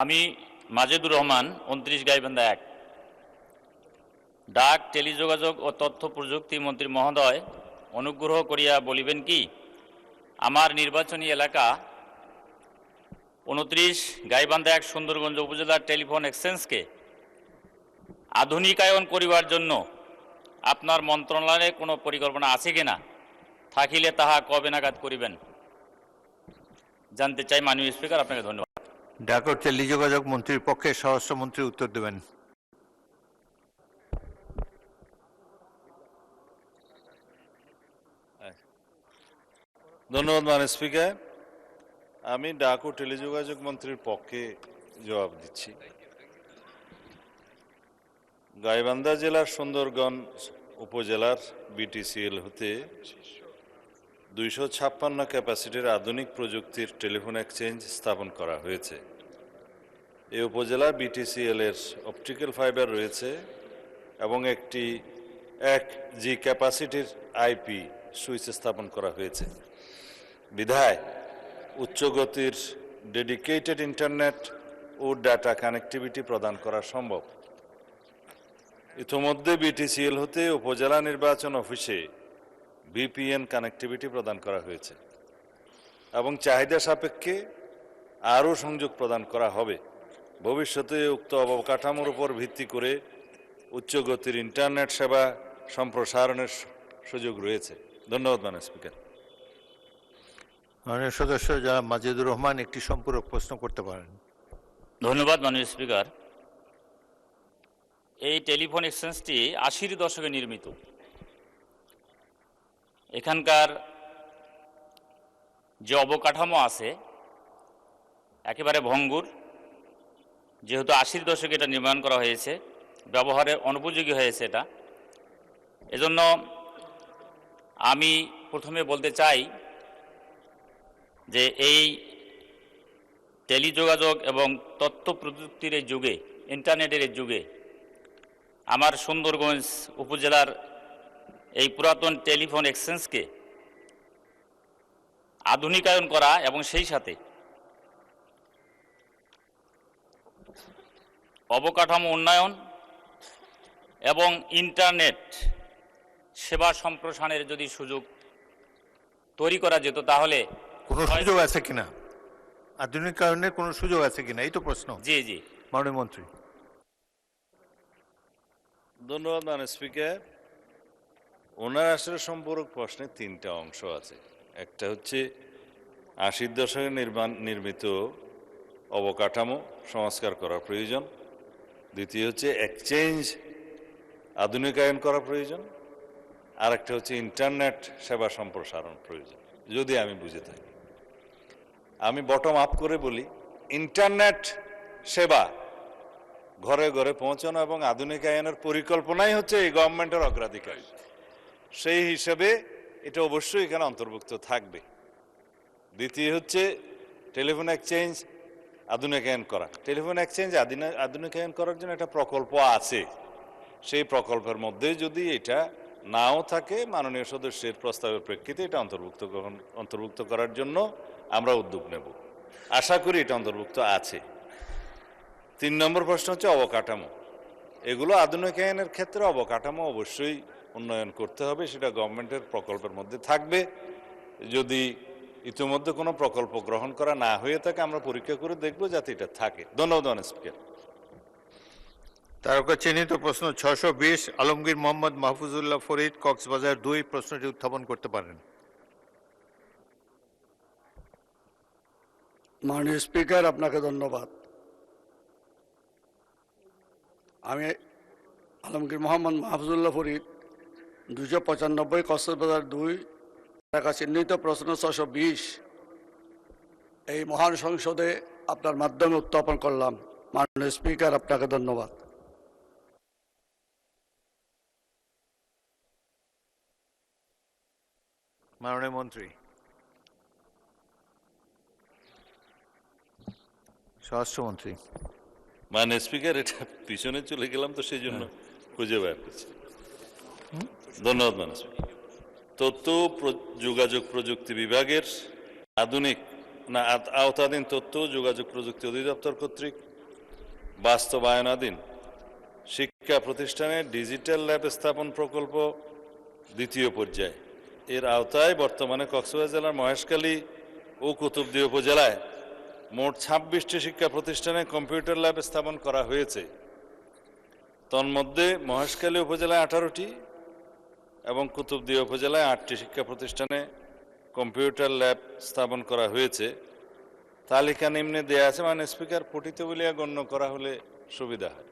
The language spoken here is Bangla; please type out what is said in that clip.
আমি মাজেদুর রহমান 29 গাইবান্ধা 1 ডাক টেলিযোগাযোগ ও তথ্য প্রযুক্তি মন্ত্রী মহোদয় অনুগ্রহ করিয়া বলিবেন কি আমার নির্বাচনী এলাকা 29 গাইবান্ধা 1 সুন্দরগঞ্জ উপজেলার টেলিফোন এক্সচেঞ্জকে আধুনিকায়ন করিবার জন্য আপনার মন্ত্রণালয়ে কোনো পরিকল্পনা আছে কিনা থাকিলে তাহা কবে নাগাদ করিবেন জানতে চাই। মাননীয় স্পিকার, আপনাকে ধন্যবাদ। ডাক ও টেলিযোগাযোগ মন্ত্রীর পক্ষে স্বরাষ্ট্রমন্ত্রী উত্তর দেবেন। ধন্যবাদ মাননীয় স্পিকার। আমি ডাক ও টেলিযোগাযোগ মন্ত্রীর পক্ষে জবাব দিচ্ছি। গাইবান্ধা জেলার সুন্দরগঞ্জ উপজেলার বিটিসিএল হতে 256 ক্যাপাসিটির আধুনিক প্রযুক্তির টেলিফোন এক্সচেঞ্জ স্থাপন করা হয়েছে। এই উপজেলা বিটিসিএল এর অপটিক্যাল ফাইবার রয়েছে এবং একটি 1G ক্যাপাসিটির আইপি সুইচ স্থাপন করা হয়েছে। বিধায় উচ্চ গতির ডেডিকেটেড ইন্টারনেট ও ডাটা কানেক্টিভিটি প্রদান করা সম্ভব। ইতিমধ্যে বিটিসিএল হতে উপজেলা নির্বাচন অফিসে ভিপিএন কানেক্টিভিটি প্রদান করা হয়েছে এবং চাহিদা সাপেক্ষে আরও সংযোগ প্রদান করা হবে। ভবিষ্যতে উক্ত অবকাঠামোর উপর ভিত্তি করে উচ্চ গতির ইন্টারনেট সেবা সম্প্রসারণের সুযোগ রয়েছে। ধন্যবাদ মাননীয় স্পিকার। মাননীয় সদস্য জনাব মাজেদুর রহমান একটি সম্পূরক প্রশ্ন করতে পারেন। ধন্যবাদ মাননীয় স্পিকার। এই টেলিফোন এক্সচেঞ্জটি 80-র দশকে নির্মিত। এখানকার যে অবকাঠামো আছে একেবারে ভঙ্গুর, যেহেতু 80-র দশকে এটা নির্মাণ করা হয়েছে, ব্যবহারে অনুপযোগী হয়েছে এটা। এজন্য আমি প্রথমে বলতে চাই যে এই টেলিযোগাযোগ এবং তথ্য প্রযুক্তির এই যুগে, ইন্টারনেটের এই যুগে আমার সুন্দরগঞ্জ উপজেলার এই পুরাতন টেলিফোন এক্সচেঞ্জকে আধুনিকায়ন করা এবং সেই সাথে অবকাঠামো উন্নয়ন এবং ইন্টারনেট সেবা সম্প্রসারণের যদি সুযোগ তৈরি করা যেত তাহলে কোনো সুযোগ আছে কিনা, আধুনিকায়নের কোনো সুযোগ আছে কিনা, এই তো প্রশ্ন। জি জি মাননীয় মন্ত্রী। ধন্যবাদ মাননীয় স্পিকার। ওনার আসলে সম্পূরক প্রশ্নে 3টা অংশ আছে। একটা হচ্ছে 80-র দশকে নির্মিত অবকাঠামো সংস্কার করা প্রয়োজন। দ্বিতীয় হচ্ছে এক্সচেঞ্জ আধুনিকায়ন করা প্রয়োজন। আর একটা হচ্ছে ইন্টারনেট সেবা সম্প্রসারণ প্রয়োজন। যদি আমি বুঝে থাকি, আমি বটম আপ করে বলি, ইন্টারনেট সেবা ঘরে ঘরে পৌঁছানো এবং আধুনিকায়নের পরিকল্পনাই হচ্ছে এই গভর্নমেন্টের অগ্রাধিকার। সেই হিসেবে এটা অবশ্যই এখানে অন্তর্ভুক্ত থাকবে। দ্বিতীয় হচ্ছে টেলিফোন এক্সচেঞ্জ আধুনিকায়ন করা। টেলিফোন এক্সচেঞ্জ আধুনিকায়ন করার জন্য একটা প্রকল্প আছে। সেই প্রকল্পের মধ্যে যদি এটা নাও থাকে, মাননীয় সদস্যের প্রস্তাবের প্রেক্ষিতে এটা অন্তর্ভুক্ত করার জন্য আমরা উদ্যোগ নেব। আশা করি এটা অন্তর্ভুক্ত আছে। 3 নম্বর প্রশ্ন হচ্ছে অবকাঠামো। এগুলো আধুনিকায়নের ক্ষেত্রে অবকাঠামো অবশ্যই উন্নয়ন করতে হবে, সেটা গভর্নমেন্টের প্রকল্পের মধ্যে থাকবে। যদি ইতিমধ্যে কোনো প্রকল্প গ্রহণ করা না হয়ে থাকে, আমরা পরীক্ষা করে দেখব যাতে এটা থাকে। ধন্যবাদ মাননীয় স্পিকার। তারকা চিহ্নিত প্রশ্ন 620 আলমগীর মোহাম্মদ মাহফুজুল্লাহ ফরিদ, কক্সবাজার 2, প্রশ্নটি উত্থাপন করতে পারেন। মাননীয় স্পিকার, আপনাকে ধন্যবাদ। আমি আলমগীর মোহাম্মদ মাহফুজুল্লাহ ফরিদ, 295 কক্সবাজার 2, টাকা চিহ্নিত প্রশ্ন 620 এই মহান সংসদে আপনার মাধ্যমে উত্থাপন করলাম। মাননীয় স্পিকার, আপনাকে ধন্যবাদ। মাননীয় মন্ত্রী। স্বরাষ্ট্রমন্ত্রী। মাননীয় স্পিকার, এটা পিছনে চলে গেলাম তো সেই জন্য খুঁজে বের করছি। ধন্যবাদ মাননীয় স্পিকার। তথ্য যোগাযোগ প্রযুক্তি বিভাগের আধুনিক আওতাধীন তথ্য যোগাযোগ প্রযুক্তি অধিদপ্তর কর্তৃক বাস্তবায়নাধীন শিক্ষা প্রতিষ্ঠানে ডিজিটাল ল্যাব স্থাপন প্রকল্প দ্বিতীয় পর্যায়ে। এর আওতায় বর্তমানে কক্সবাজার জেলার মহেশখালী ও কুতুবদিয়া উপজেলায় মোট ২৬টি শিক্ষা প্রতিষ্ঠানে কম্পিউটার ল্যাব স্থাপন করা হয়েছে। তন্মধ্যে মহেশখালী উপজেলায় ১৮টি এবং কুতুবদিয়া উপজেলায় ৮টি শিক্ষা প্রতিষ্ঠানে কম্পিউটার ল্যাব স্থাপন করা হয়েছে। তালিকা নিম্নে দেয়া আছে, মানে স্পিকার পঠিত বলিয়া গণ্য করা হলে সুবিধা হয়।